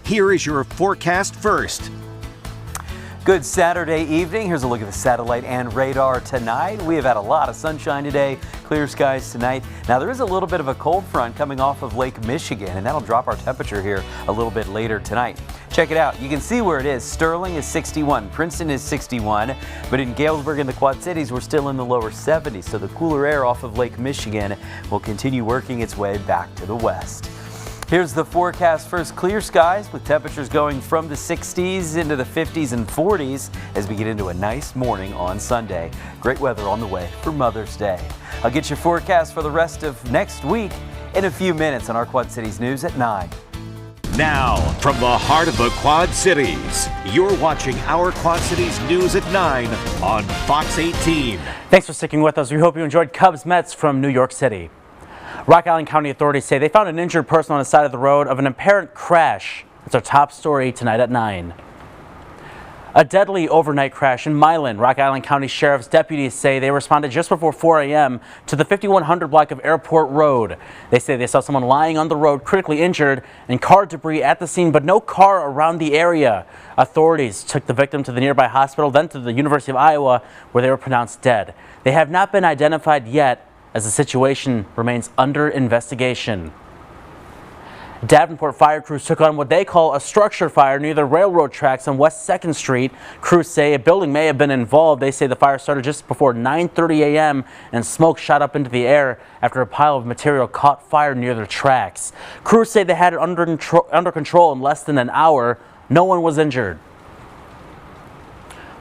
Here is your forecast first. Good Saturday evening. Here's a look at the satellite and radar tonight. We have had a lot of sunshine today, clear skies tonight. Now there is a little bit of a cold front coming off of Lake Michigan, and that'll drop our temperature here a little bit later tonight. Check it out. You can see where it is. Sterling is 61, Princeton is 61, but in Galesburg and the Quad Cities, we're still in the lower 70s. So the cooler air off of Lake Michigan will continue working its way back to the west. Here's the forecast. First, clear skies with temperatures going from the 60s into the 50s and 40s as we get into a nice morning on Sunday. Great weather on the way for Mother's Day. I'll get your forecast for the rest of next week in a few minutes on our Quad Cities News at 9. Now, from the heart of the Quad Cities, you're watching our Quad Cities News at 9 on Fox 18. Thanks for sticking with us. We hope you enjoyed Cubs-Mets from New York City. Rock Island County authorities say they found an injured person on the side of the road of an apparent crash. That's our top story tonight at 9. A deadly overnight crash in Milan. Rock Island County Sheriff's deputies say they responded just before 4 a.m. to the 5100 block of Airport Road. They say they saw someone lying on the road critically injured and car debris at the scene, but no car around the area. Authorities took the victim to the nearby hospital, then to the University of Iowa, where they were pronounced dead. They have not been identified yet, as the situation remains under investigation. Davenport fire crews took on what they call a structure fire near the railroad tracks on West 2nd Street. Crews say a building may have been involved. They say the fire started just before 9:30 a.m. and smoke shot up into the air after a pile of material caught fire near the tracks. Crews say they had it under control in less than an hour. No one was injured.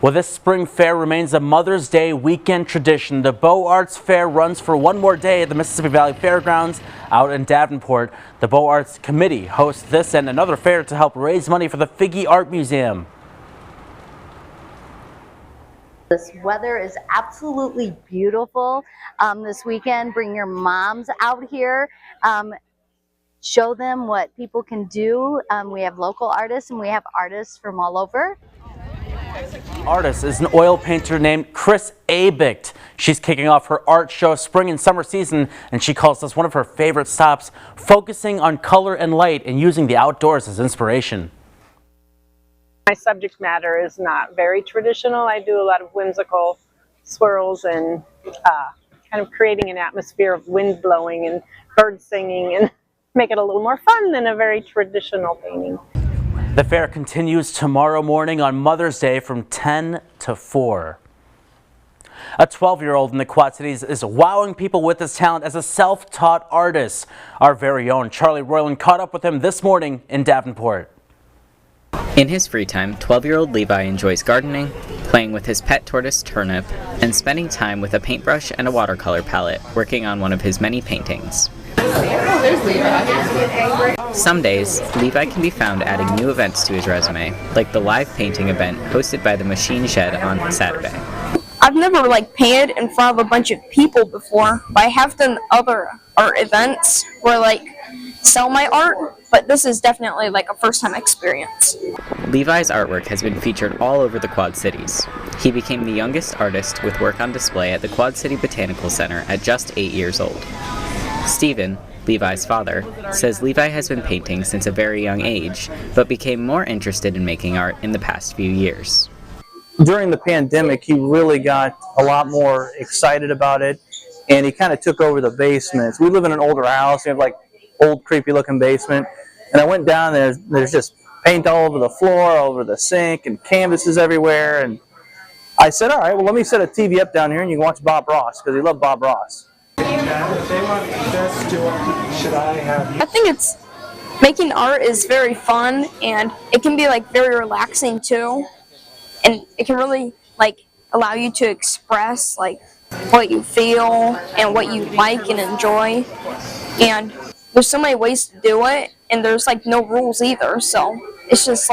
Well, this spring fair remains a Mother's Day weekend tradition. The Beaux Arts Fair runs for one more day at the Mississippi Valley Fairgrounds out in Davenport. The Beaux Arts Committee hosts this and another fair to help raise money for the Figge Art Museum. This weather is absolutely beautiful this weekend. Bring your moms out here. Show them what people can do. We have local artists and we have artists from all over. Artist is an oil painter named Chris Abicht. She's kicking off her art show spring and summer season, and she calls this one of her favorite stops, focusing on color and light and using the outdoors as inspiration. My subject matter is not very traditional. I do a lot of whimsical swirls and kind of creating an atmosphere of wind blowing and birds singing and make it a little more fun than a very traditional painting. The fair continues tomorrow morning on Mother's Day from 10 to 4. A 12-year-old in the Quad Cities is wowing people with his talent as a self-taught artist. Our very own Charlie Royland caught up with him this morning in Davenport. In his free time, 12-year-old Levi enjoys gardening, playing with his pet tortoise Turnip, and spending time with a paintbrush and a watercolor palette, working on one of his many paintings. Some days, Levi can be found adding new events to his resume, like the live painting event hosted by the Machine Shed on Saturday. I've never painted in front of a bunch of people before, but I have done other art events where sell my art, but this is definitely a first-time experience. Levi's artwork has been featured all over the Quad Cities. He became the youngest artist with work on display at the Quad City Botanical Center at just 8 years old. Stephen, Levi's father, says Levi has been painting since a very young age, but became more interested in making art in the past few years. During the pandemic, he really got a lot more excited about it, and he kind of took over the basements. We live in an older house. We have old creepy looking basement, and I went down there. There's just paint all over the floor, all over the sink, and canvases everywhere. And I said, all right, well, let me set a TV up down here and you can watch Bob Ross, because he loved Bob Ross. I think making art is very fun, and it can be very relaxing too, and it can really allow you to express what you feel and what you like and enjoy, and there's so many ways to do it, and there's no rules either, so it's just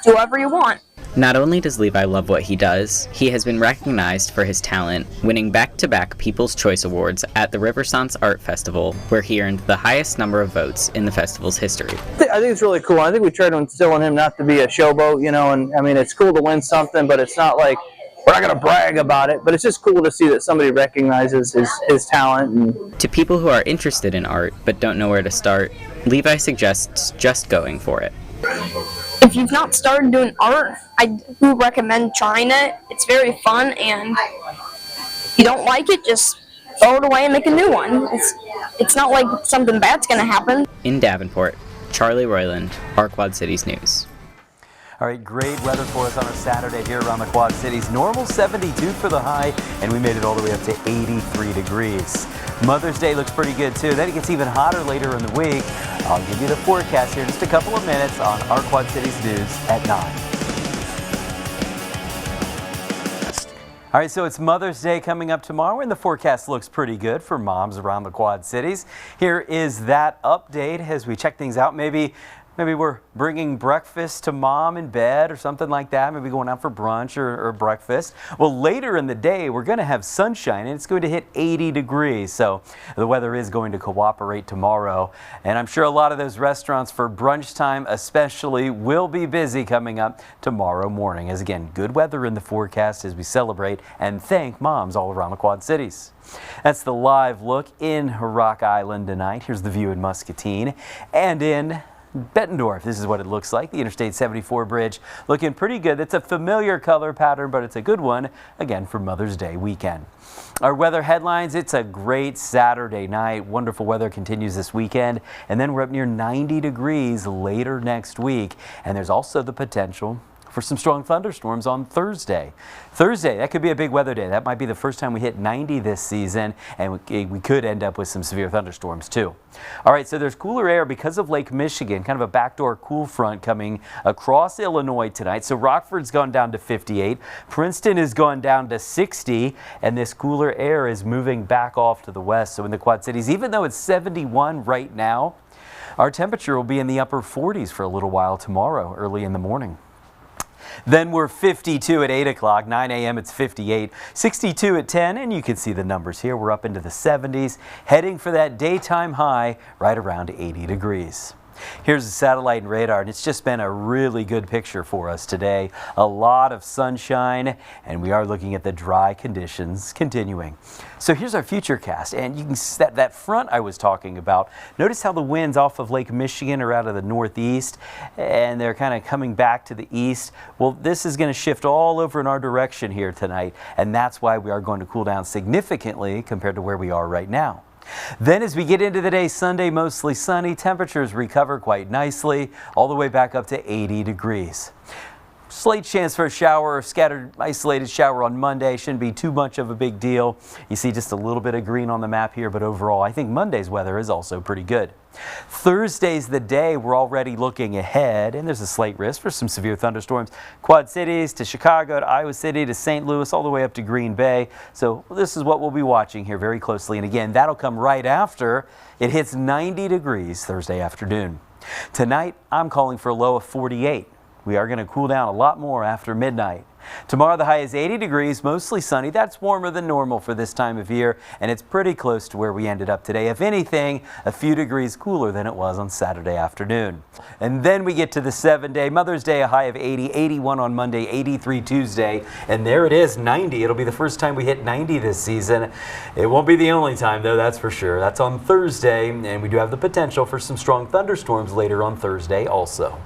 do whatever you want. Not only does Levi love what he does, he has been recognized for his talent, winning back-to-back People's Choice Awards at the Riverssance Art Festival, where he earned the highest number of votes in the festival's history. I think it's really cool. I think we try to instill in him not to be a showboat, and I mean, it's cool to win something, but it's not we're not going to brag about it, but it's just cool to see that somebody recognizes his talent. And to people who are interested in art but don't know where to start, Levi suggests just going for it. if you've not started doing art, I do recommend trying it. It's very fun, and if you don't like it, just throw it away and make a new one. It's not like something bad's going to happen. In Davenport, Charlie Royland, our Quad Cities News. All right, great weather for us on a Saturday here around the Quad Cities. Normal 72 for the high, and we made it all the way up to 83 degrees. Mother's Day looks pretty good too. Then it gets even hotter later in the week. I'll give you the forecast here in just a couple of minutes on our Quad Cities News at 9. All right, so it's Mother's Day coming up tomorrow, and the forecast looks pretty good for moms around the Quad Cities. Here is that update as we check things out. Maybe we're bringing breakfast to mom in bed or something like that. Maybe going out for brunch or breakfast. Well, later in the day, we're going to have sunshine, and it's going to hit 80 degrees. So the weather is going to cooperate tomorrow. And I'm sure a lot of those restaurants for brunch time especially will be busy coming up tomorrow morning. As again, good weather in the forecast as we celebrate and thank moms all around the Quad Cities. That's the live look in Rock Island tonight. Here's the view in Muscatine and in Bettendorf. This is what it looks like. The Interstate 74 bridge looking pretty good. It's a familiar color pattern, but it's a good one, again, for Mother's Day weekend. Our weather headlines, it's a great Saturday night. Wonderful weather continues this weekend, and then we're up near 90 degrees later next week, and there's also the potential for some strong thunderstorms on Thursday. That could be a big weather day. That might be the first time we hit 90 this season, and we could end up with some severe thunderstorms too. All right, so there's cooler air because of Lake Michigan, kind of a backdoor cool front coming across Illinois tonight. So Rockford's gone down to 58, Princeton has gone down to 60, and this cooler air is moving back off to the west. So in the Quad Cities, even though it's 71 right now, our temperature will be in the upper 40s for a little while tomorrow, early in the morning. Then we're 52 at 8 o'clock, 9 a.m. it's 58, 62 at 10, and you can see the numbers here. We're up into the 70s, heading for that daytime high right around 80 degrees. Here's the satellite and radar, and it's just been a really good picture for us today. A lot of sunshine, and we are looking at the dry conditions continuing. So here's our futurecast, and you can see that front I was talking about. Notice how the winds off of Lake Michigan are out of the northeast, and they're kind of coming back to the east. Well, this is going to shift all over in our direction here tonight, and that's why we are going to cool down significantly compared to where we are right now. Then as we get into the day, Sunday mostly sunny, temperatures recover quite nicely, all the way back up to 80 degrees. Slight chance for a shower, scattered isolated shower on Monday. Shouldn't be too much of a big deal. You see just a little bit of green on the map here, but overall I think Monday's weather is also pretty good. Thursday's the day we're already looking ahead, and there's a slight risk for some severe thunderstorms. Quad Cities to Chicago to Iowa City to St. Louis all the way up to Green Bay. So this is what we'll be watching here very closely, and again that'll come right after it hits 90 degrees Thursday afternoon. Tonight I'm calling for a low of 48. We are going to cool down a lot more after midnight. Tomorrow the high is 80 degrees, mostly sunny. That's warmer than normal for this time of year, and it's pretty close to where we ended up today. If anything, a few degrees cooler than it was on Saturday afternoon. And then we get to the 7-day. Mother's Day, a high of 80, 81 on Monday, 83 Tuesday, and there it is, 90. It'll be the first time we hit 90 this season. It won't be the only time, though, that's for sure. That's on Thursday, and we do have the potential for some strong thunderstorms later on Thursday also.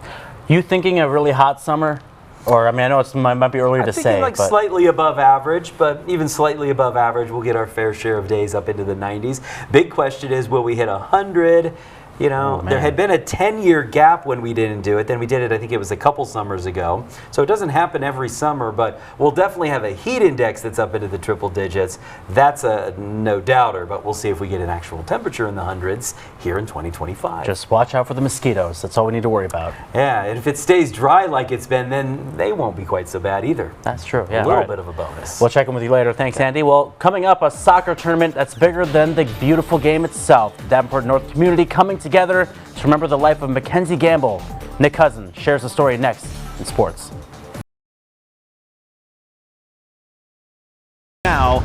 You thinking a really hot summer? Or, I mean, I know it might be earlier to say. Like slightly above average, but even slightly above average, we'll get our fair share of days up into the 90s. Big question is, will we hit 100? You know, there had been a 10-year gap when we didn't do it. Then we did it, I think it was a couple summers ago. So it doesn't happen every summer, but we'll definitely have a heat index that's up into the triple digits. That's a no doubter, but we'll see if we get an actual temperature in the hundreds here in 2025. Just watch out for the mosquitoes. That's all we need to worry about. Yeah, and if it stays dry like it's been, then they won't be quite so bad either. That's true. Yeah, a little bit of a bonus. We'll check in with you later. Thanks, Andy. Well, coming up, a soccer tournament that's bigger than the beautiful game itself. The Davenport North community coming together to remember the life of Mackenzie Gamble. Nick Couzin shares the story next in sports. Now,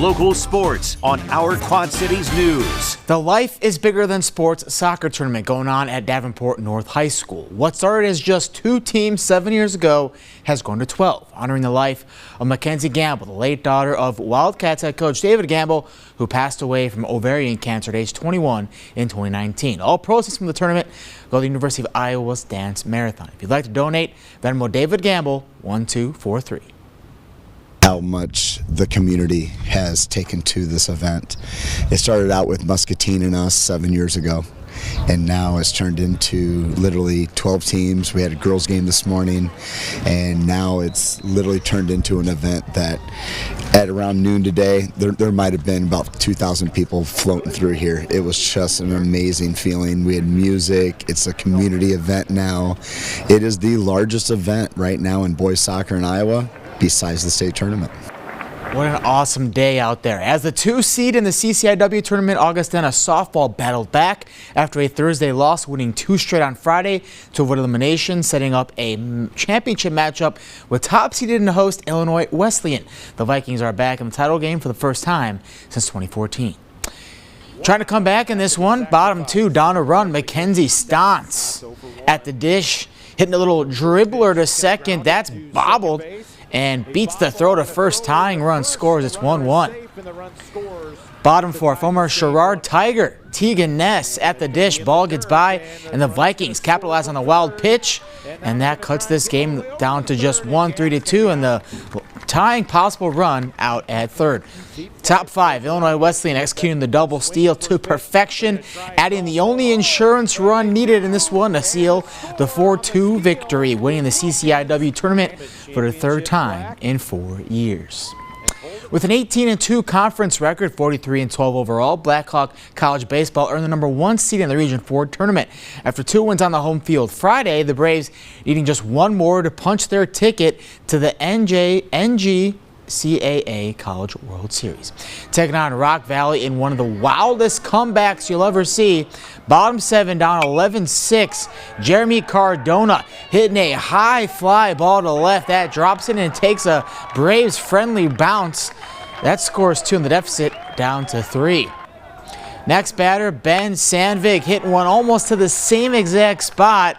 local sports on our Quad Cities News. The Life is Bigger Than Sports soccer tournament going on at Davenport North High School. What started as just 2 teams 7 years ago has grown to 12, honoring the life of Mackenzie Gamble, the late daughter of Wildcats head coach David Gamble, who passed away from ovarian cancer at age 21 in 2019. All proceeds from the tournament go to the University of Iowa's Dance Marathon. If you'd like to donate, Venmo David Gamble 1243. How much the community has taken to this event. It started out with Muscatine and us 7 years ago, and now it's turned into literally 12 teams. We had a girls game this morning, and now it's literally turned into an event that at around noon today, there might have been about 2,000 people floating through here. It was just an amazing feeling. We had music. It's a community event now. It is the largest event right now in boys soccer in Iowa, besides the state tournament. What an awesome day out there. As the 2 seed in the CCIW tournament, Augustana softball battled back after a Thursday loss, winning 2 straight on Friday to avoid elimination, setting up a championship matchup with top seeded and host Illinois Wesleyan. The Vikings are back in the title game for the first time since 2014. Trying to come back in this one, bottom 2, down a run, Mackenzie Stantz at the dish, hitting a little dribbler to second. That's bobbled and beats the throw to first, tying run scores. It's 1-1. Bottom 4, former Sherrard Tiger, Tegan Ness at the dish. Ball gets by, and the Vikings capitalize on the wild pitch, and that cuts this game down to just 1-3-2, and the tying possible run out at third. Top 5, Illinois Wesleyan executing the double steal to perfection, adding the only insurance run needed in this one to seal the 4-2 victory, winning the CCIW tournament for the 3rd time in 4 years. With an 18-2 conference record, 43-12 overall, Blackhawk College Baseball earned the number 1 seed in the Region 4 tournament. After 2 wins on the home field Friday, the Braves needing just 1 more to punch their ticket to the NGCAA College World Series. Taking on Rock Valley in one of the wildest comebacks you'll ever see. Bottom 7 down 11-6. Jeremy Cardona hitting a high fly ball to the left. That drops in and takes a Braves friendly bounce. That scores 2 in the deficit, down to 3. Next batter, Ben Sandvig, hitting one almost to the same exact spot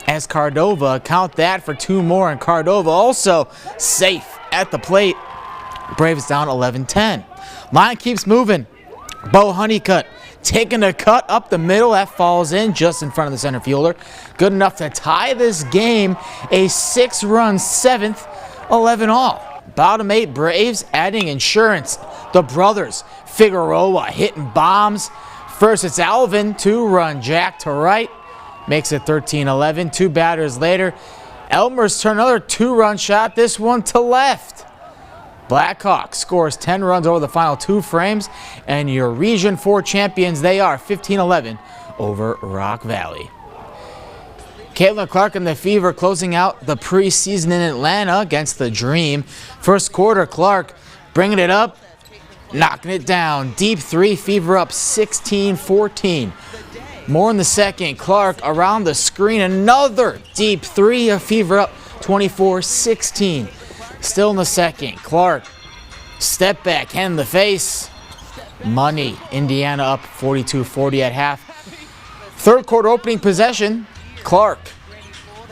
as Cardova. Count that for 2 more, and Cardova also safe at the plate. Braves down 11-10. Line keeps moving. Bo Honeycutt taking a cut up the middle. That falls in just in front of the center fielder. Good enough to tie this game. A 6-run 7th, 11 all. Bottom 8, Braves adding insurance. The brothers Figueroa hitting bombs. First it's Alvin, 2-run jack to right. Makes it 13-11. 2 batters later, Elmer's turn another 2-run shot, this one to left. Blackhawk scores 10 runs over the final 2 frames, and your Region 4 champions, they are 15-11 over Rock Valley. Caitlin Clark and the Fever closing out the preseason in Atlanta against the Dream. First quarter, Clark bringing it up, knocking it down. Deep 3, Fever up 16-14. More in the second, Clark around the screen, another deep 3, a Fever up 24-16. Still in the second, Clark, step back, hand in the face. Money, Indiana up 42-40 at half. Third quarter opening possession, Clark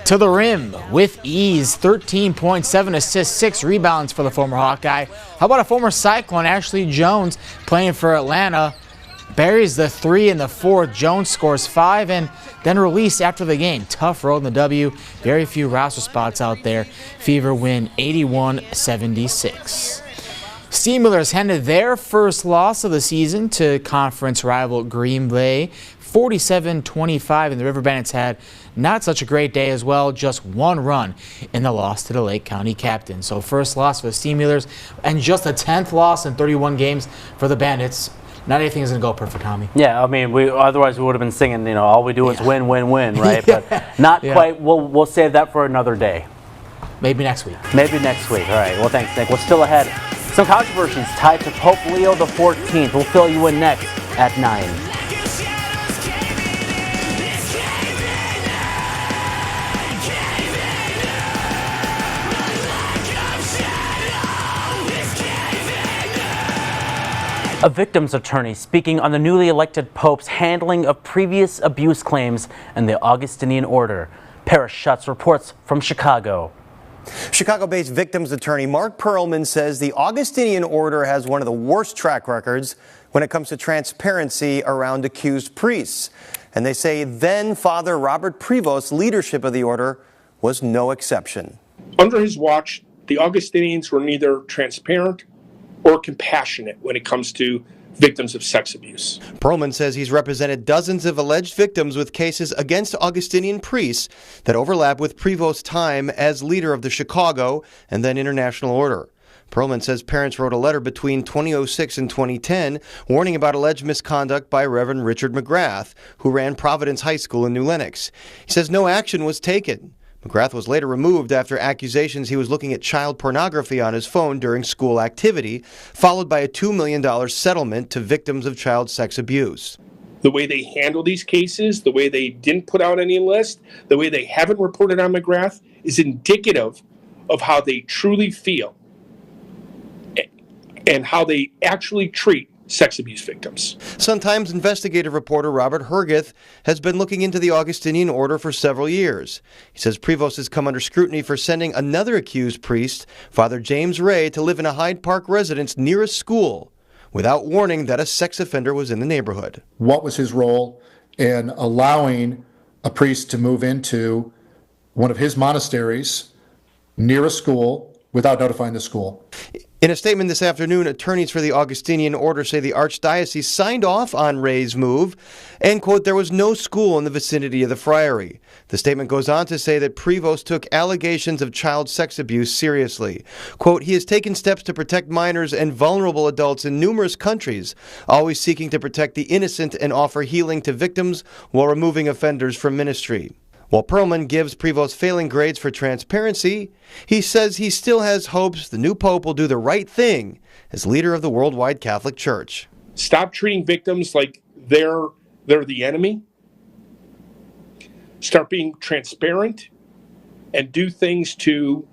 to the rim with ease, 13 points, 7 assists, 6 rebounds for the former Hawkeye. How about a former Cyclone, Ashley Jones, playing for Atlanta? Buries the 3 in the 4th. Jones scores 5 and then released after the game. Tough road in the W. Very few roster spots out there. Fever win 81-76. Steamers handed their first loss of the season to conference rival Green Bay, 47-25, and the River Bandits had not such a great day as well, just 1 run in the loss to the Lake County Captains. So first loss for the Steamers and just a 10th loss in 31 games for the Bandits. Not anything is going to go perfect, Hami. Yeah, I mean, otherwise we would have been singing, all we do is win, win, win, right? But not quite. We'll save that for another day. Maybe next week. Maybe next week. All right. Well, thanks, Nick. What's still ahead? Some controversies tied to Pope Leo XIV. We'll fill you in next at 9. A victim's attorney speaking on the newly elected Pope's handling of previous abuse claims and the Augustinian order. Paris Schutz reports from Chicago. Chicago-based victims attorney Mark Perlman says the Augustinian order has one of the worst track records when it comes to transparency around accused priests. And they say then Father Robert Prevost's leadership of the order was no exception. Under his watch, the Augustinians were neither transparent or compassionate when it comes to victims of sex abuse. Perlman says he's represented dozens of alleged victims with cases against Augustinian priests that overlap with Prevost's time as leader of the Chicago and then International Order. Perlman says parents wrote a letter between 2006 and 2010 warning about alleged misconduct by Reverend Richard McGrath, who ran Providence High School in New Lenox. He says no action was taken. McGrath was later removed after accusations he was looking at child pornography on his phone during school activity, followed by a $2 million settlement to victims of child sex abuse. The way they handle these cases, the way they didn't put out any list, the way they haven't reported on McGrath is indicative of how they truly feel and how they actually treat sex abuse victims. Sun-Times investigative reporter Robert Hergith has been looking into the Augustinian order for several years. He says Prevost has come under scrutiny for sending another accused priest, Father James Ray, to live in a Hyde Park residence near a school without warning that a sex offender was in the neighborhood. What was his role in allowing a priest to move into one of his monasteries near a school without notifying the school? In a statement this afternoon, attorneys for the Augustinian order say the Archdiocese signed off on Ray's move and, quote, there was no school in the vicinity of the friary. The statement goes on to say that Prevost took allegations of child sex abuse seriously. Quote, he has taken steps to protect minors and vulnerable adults in numerous countries, always seeking to protect the innocent and offer healing to victims while removing offenders from ministry. While Perlman gives Prevost failing grades for transparency, he says he still has hopes the new pope will do the right thing as leader of the worldwide Catholic Church. Stop treating victims like they're the enemy. Start being transparent and do things to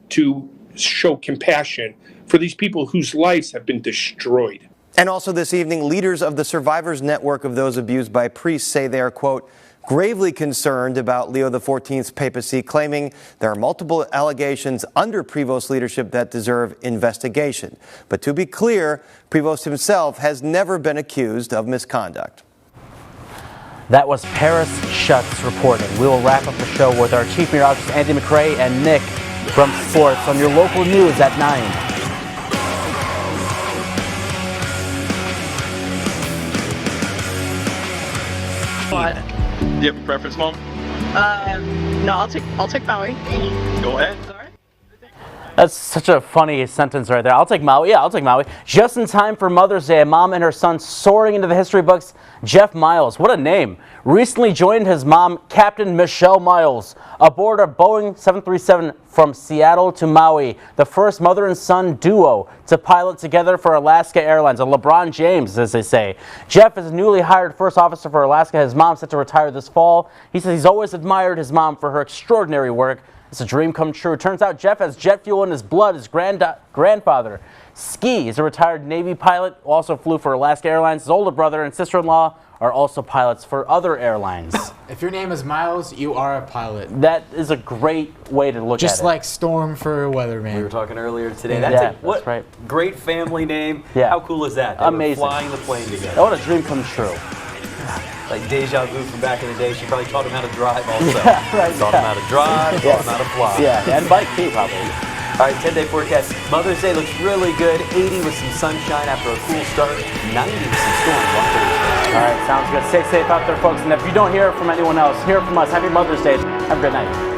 show compassion for these people whose lives have been destroyed. And also this evening, leaders of the Survivors Network of those abused by priests say they are, quote, gravely concerned about Leo XIV's papacy, claiming there are multiple allegations under Prevost's leadership that deserve investigation. But to be clear, Prevost himself has never been accused of misconduct. That was Paris Schutz reporting. We will wrap up the show with our Chief Meteorologist Andy McCray and Nick from sports on your local news at 9. Do you have a preference, Mom? No, I'll take Maui. Go ahead. That's such a funny sentence right there. I'll take Maui. Yeah, I'll take Maui. Just in time for Mother's Day, a mom and her son soaring into the history books. Jeff Miles, what a name, recently joined his mom, Captain Michelle Miles, aboard a Boeing 737 from Seattle to Maui, the first mother and son duo to pilot together for Alaska Airlines, a LeBron James, as they say. Jeff is a newly hired first officer for Alaska. His mom set to retire this fall. He says he's always admired his mom for her extraordinary work. It's a dream come true. Turns out Jeff has jet fuel in his blood. His grandfather, Ski, is a retired Navy pilot, who also flew for Alaska Airlines. His older brother and sister-in-law are also pilots for other airlines. If your name is Miles, you are a pilot. That is a great way to look at it. Just like Storm for weatherman. We were talking earlier today. That's What great family name. Yeah. How cool is that? They Amazing. were flying the plane together. What a dream come true. Like deja vu from back in the day. She probably taught him how to drive also. Yeah, right, Taught him how to drive, taught him how to fly. Yeah, and bike too, probably. All right, 10-day forecast. Mother's Day looks really good. 80 with some sunshine after a cool start. 90 with some storms on Thursday. All right, sounds good. Stay safe out there, folks. And if you don't hear from anyone else, hear from us. Happy Mother's Day. Have a good night.